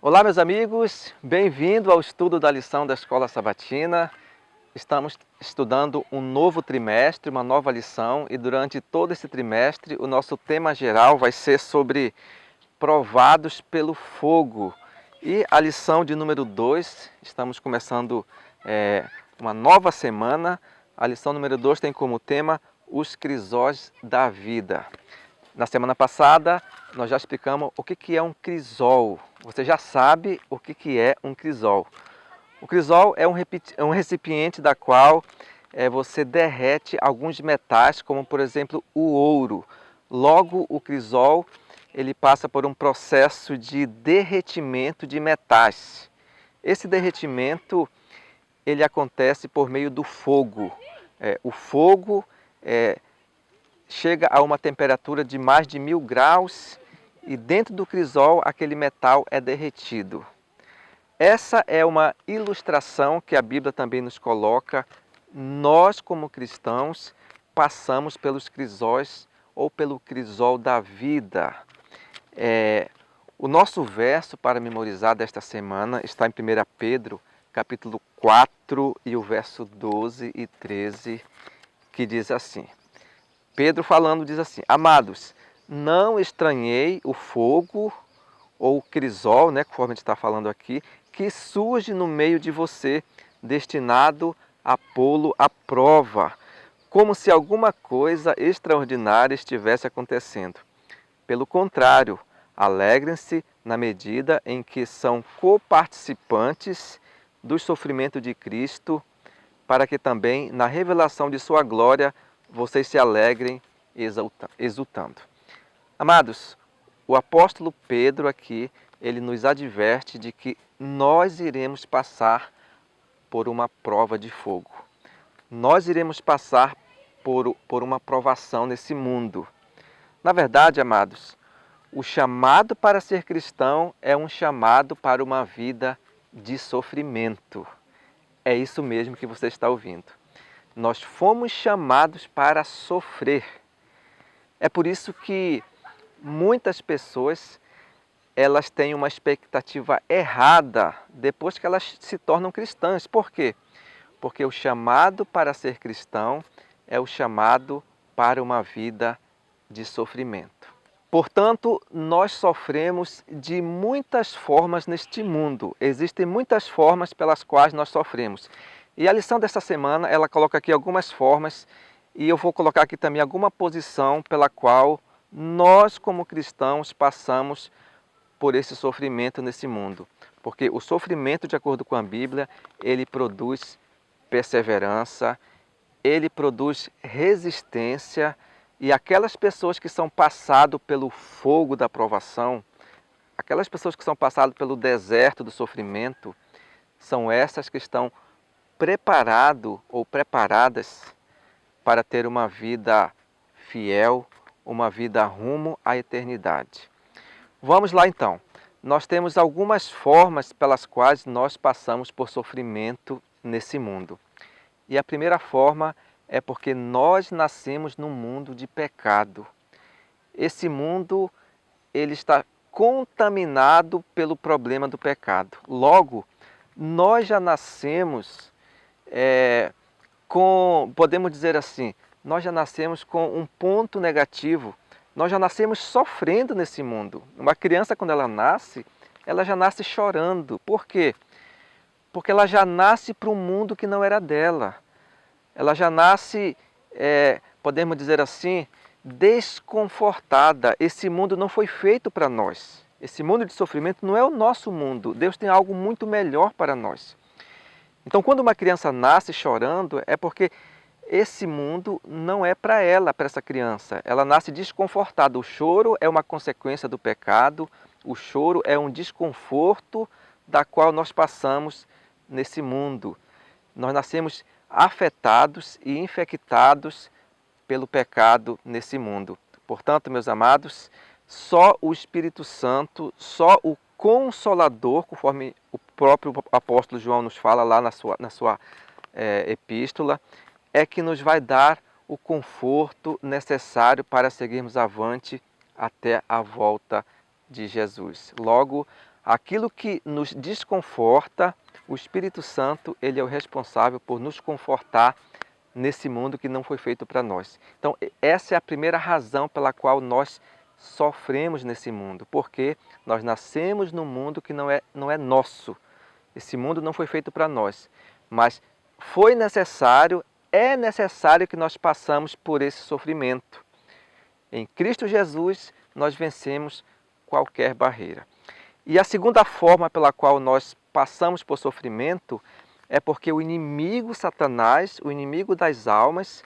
Olá, meus amigos, bem-vindo ao estudo da lição da Escola Sabatina. Estamos estudando um novo trimestre, uma nova lição, e durante todo esse trimestre o nosso tema geral vai ser sobre provados pelo fogo. E a lição de número 2, estamos começando uma nova semana. A lição número 2 tem como tema os crisós da vida. Na semana passada, nós já explicamos o que é um crisol. Você já sabe o que é um crisol. O crisol é um recipiente da qual você derrete alguns metais, como por exemplo o ouro. Logo, o crisol ele passa por um processo de derretimento de metais. Esse derretimento ele acontece por meio do fogo. O fogo chega a uma temperatura de mais de 1000 graus e dentro do crisol aquele metal é derretido. Essa é uma ilustração que a Bíblia também nos coloca. Nós, como cristãos, passamos pelos crisóis ou pelo crisol da vida. O nosso verso para memorizar desta semana está em 1 Pedro, capítulo 4, e o verso 12 e 13, que diz assim. Pedro falando diz assim: Amados, não estranhei o fogo ou o crisol, conforme a gente está falando aqui, que surge no meio de você, destinado a pô-lo à prova, como se alguma coisa extraordinária estivesse acontecendo. Pelo contrário, alegrem-se na medida em que são coparticipantes do sofrimento de Cristo, para que também na revelação de sua glória vocês se alegrem exultando. Amados, o apóstolo Pedro aqui, ele nos adverte de que nós iremos passar por uma prova de fogo. Nós iremos passar por uma provação nesse mundo. Na verdade, amados, o chamado para ser cristão é um chamado para uma vida de sofrimento. É isso mesmo que você está ouvindo. Nós fomos chamados para sofrer. É por isso que muitas pessoas elas têm uma expectativa errada depois que elas se tornam cristãs. Por quê? Porque o chamado para ser cristão é o chamado para uma vida de sofrimento. Portanto, nós sofremos de muitas formas neste mundo. Existem muitas formas pelas quais nós sofremos. E a lição desta semana, ela coloca aqui algumas formas e eu vou colocar aqui também alguma posição pela qual nós, como cristãos, passamos por esse sofrimento nesse mundo. Porque o sofrimento, de acordo com a Bíblia, ele produz perseverança, ele produz resistência, e aquelas pessoas que são passadas pelo fogo da provação, aquelas pessoas que são passadas pelo deserto do sofrimento, são essas que estão preparadas ou preparadas para ter uma vida fiel, uma vida rumo à eternidade. Vamos lá então. Nós temos algumas formas pelas quais nós passamos por sofrimento nesse mundo. E a primeira forma é porque nós nascemos num mundo de pecado. Esse mundo ele está contaminado pelo problema do pecado. Logo, nós já nascemos podemos dizer assim, nós já nascemos com um ponto negativo. Nós já nascemos sofrendo nesse mundo. Uma criança, quando ela nasce, ela já nasce chorando. Por quê? Porque ela já nasce para um mundo que não era dela. Ela já nasce, podemos dizer assim, desconfortada. Esse mundo não foi feito para nós. Esse mundo de sofrimento não é o nosso mundo. Deus tem algo muito melhor para nós. Então, quando uma criança nasce chorando, é porque esse mundo não é para ela, para essa criança. Ela nasce desconfortada. O choro é uma consequência do pecado. O choro é um desconforto da qual nós passamos nesse mundo. Nós nascemos afetados e infectados pelo pecado nesse mundo. Portanto, meus amados, só o Espírito Santo, só o Consolador, conforme o próprio apóstolo João nos fala lá na sua epístola, é que nos vai dar o conforto necessário para seguirmos avante até a volta de Jesus. Logo, Aquilo que nos desconforta, o Espírito Santo, ele é o responsável por nos confortar nesse mundo que não foi feito para nós. Então, essa é a primeira razão pela qual nós sofremos nesse mundo, porque nós nascemos num mundo que não é nosso. Esse mundo não foi feito para nós, mas foi necessário, é necessário que nós passamos por esse sofrimento. Em Cristo Jesus, nós vencemos qualquer barreira. E a segunda forma pela qual nós passamos por sofrimento é porque o inimigo Satanás, o inimigo das almas,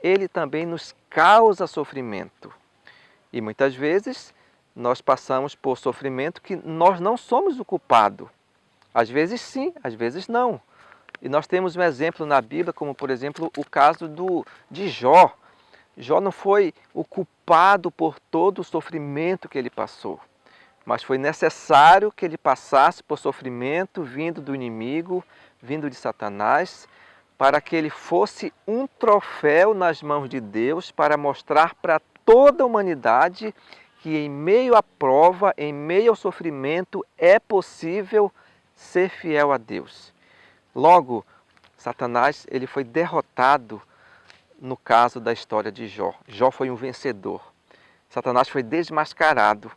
ele também nos causa sofrimento. E muitas vezes nós passamos por sofrimento que nós não somos o culpado. Às vezes sim, às vezes não. E nós temos um exemplo na Bíblia, como por exemplo o caso de Jó. Jó não foi o culpado por todo o sofrimento que ele passou, mas foi necessário que ele passasse por sofrimento vindo do inimigo, vindo de Satanás, para que ele fosse um troféu nas mãos de Deus para mostrar para toda a humanidade que em meio à prova, em meio ao sofrimento, é possível ser fiel a Deus. Logo, Satanás ele foi derrotado no caso da história de Jó. Jó foi um vencedor. Satanás foi desmascarado.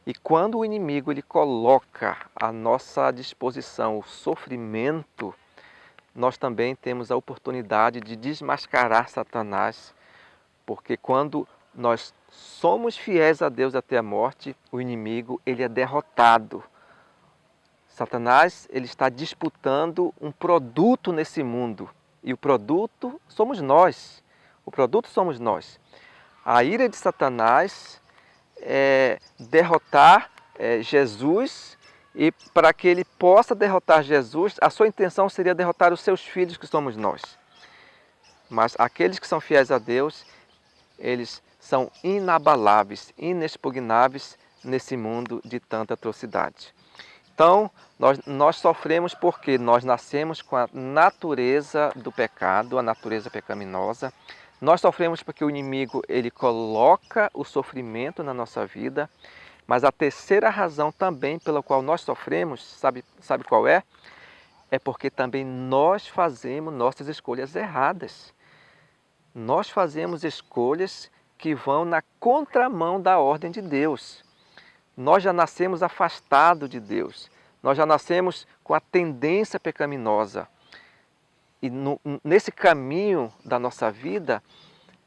E quando o inimigo ele coloca à nossa disposição o sofrimento, nós também temos a oportunidade de desmascarar Satanás, porque quando nós somos fiéis a Deus até a morte, o inimigo ele é derrotado. Satanás ele está disputando um produto nesse mundo, e o produto somos nós. O produto somos nós. A ira de Satanás é derrotar Jesus, e para que ele possa derrotar Jesus, a sua intenção seria derrotar os seus filhos, que somos nós. Mas aqueles que são fiéis a Deus, eles são inabaláveis, inexpugnáveis nesse mundo de tanta atrocidade. Então, nós sofremos porque nós nascemos com a natureza do pecado, a natureza pecaminosa. Nós sofremos porque o inimigo ele coloca o sofrimento na nossa vida. Mas a terceira razão também pela qual nós sofremos, sabe qual é? É porque também nós fazemos nossas escolhas erradas. Nós fazemos escolhas que vão na contramão da ordem de Deus. Nós já nascemos afastados de Deus. Nós já nascemos com a tendência pecaminosa. E nesse caminho da nossa vida,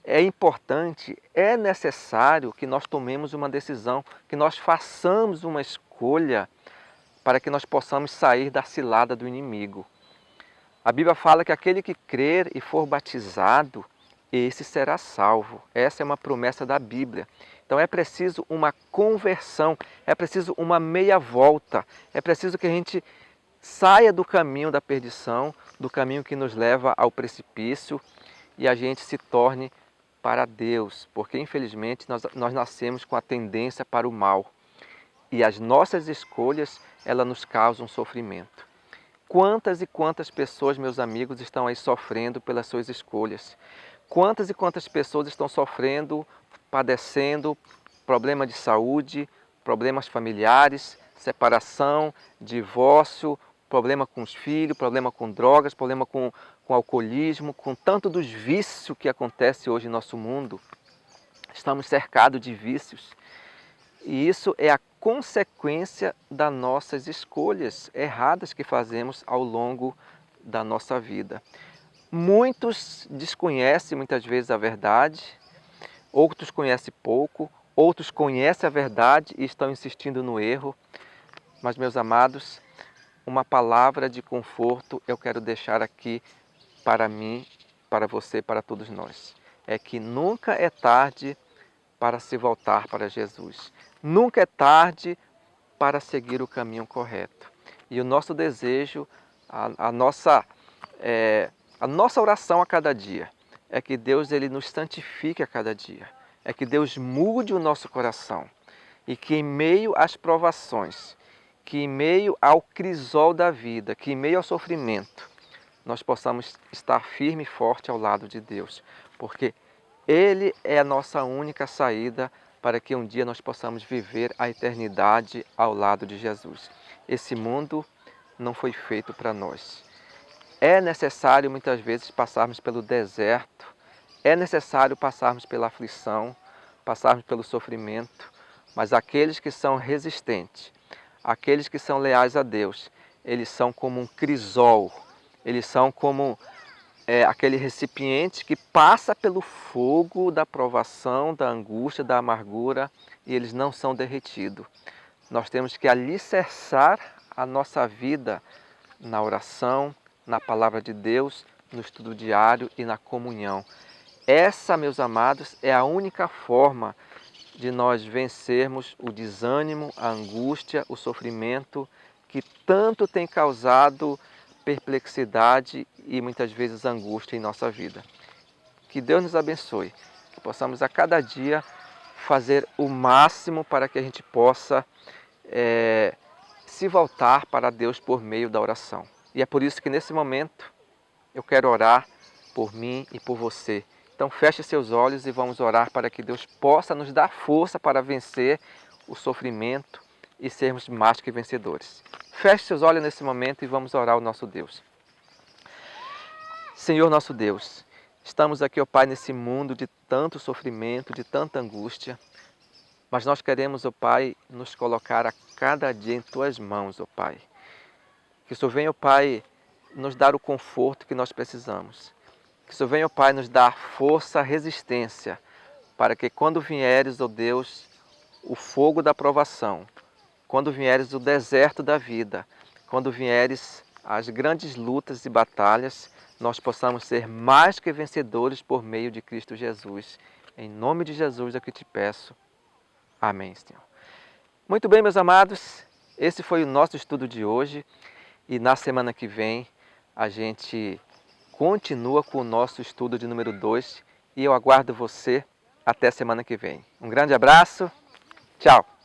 é importante, é necessário que nós tomemos uma decisão, que nós façamos uma escolha para que nós possamos sair da cilada do inimigo. A Bíblia fala que aquele que crer e for batizado, esse será salvo. Essa é uma promessa da Bíblia. Então é preciso uma conversão, é preciso uma meia volta, é preciso que a gente saia do caminho da perdição, do caminho que nos leva ao precipício, e a gente se torne para Deus, porque infelizmente nós nascemos com a tendência para o mal, e as nossas escolhas, elas nos causam sofrimento. Quantas e quantas pessoas, meus amigos, estão aí sofrendo pelas suas escolhas? Quantas e quantas pessoas estão sofrendo, padecendo problema de saúde, problemas familiares, separação, divórcio, problema com os filhos, problema com drogas, problema com alcoolismo, com tanto dos vícios que acontece hoje em nosso mundo. Estamos cercados de vícios. E isso é a consequência das nossas escolhas erradas que fazemos ao longo da nossa vida. Muitos desconhecem muitas vezes a verdade, outros conhecem pouco, outros conhecem a verdade e estão insistindo no erro. Mas, meus amados, uma palavra de conforto eu quero deixar aqui para mim, para você, para todos nós. É que nunca é tarde para se voltar para Jesus. Nunca é tarde para seguir o caminho correto. E o nosso desejo, a nossa oração a cada dia, é que Deus ele nos santifique a cada dia. É que Deus mude o nosso coração. E que em meio às provações, que em meio ao crisol da vida, que em meio ao sofrimento, nós possamos estar firme e forte ao lado de Deus. Porque Ele é a nossa única saída para que um dia nós possamos viver a eternidade ao lado de Jesus. esse mundo não foi feito para nós. É necessário muitas vezes passarmos pelo deserto, é necessário passarmos pela aflição, passarmos pelo sofrimento, mas aqueles que são resistentes, aqueles que são leais a Deus, eles são como um crisol, eles são como aquele recipiente que passa pelo fogo da provação, da angústia, da amargura e eles não são derretidos. Nós temos que alicerçar a nossa vida na oração, na palavra de Deus, no estudo diário e na comunhão. Essa, meus amados, é a única forma de nós vencermos o desânimo, a angústia, o sofrimento que tanto tem causado perplexidade e muitas vezes angústia em nossa vida. Que Deus nos abençoe, que possamos a cada dia fazer o máximo para que a gente possa se voltar para Deus por meio da oração. E é por isso que nesse momento eu quero orar por mim e por você. Então feche seus olhos e vamos orar para que Deus possa nos dar força para vencer o sofrimento e sermos mais que vencedores. Feche seus olhos nesse momento e vamos orar ao nosso Deus. Senhor nosso Deus, estamos aqui, ó Pai, nesse mundo de tanto sofrimento, de tanta angústia, mas nós queremos, ó Pai, nos colocar a cada dia em Tuas mãos, ó Pai. Que o Senhor venha, ó Pai, nos dar o conforto que nós precisamos. Que o Senhor venha, ó Pai, nos dar força, resistência, para que quando vieres, ó Deus, o fogo da provação, quando vieres o deserto da vida, quando vieres as grandes lutas e batalhas, nós possamos ser mais que vencedores por meio de Cristo Jesus. Em nome de Jesus é que te peço. Amém, Senhor. Muito bem, meus amados, esse foi o nosso estudo de hoje e na semana que vem a gente continua com o nosso estudo de número 2 e eu aguardo você até a semana que vem. Um grande abraço, tchau!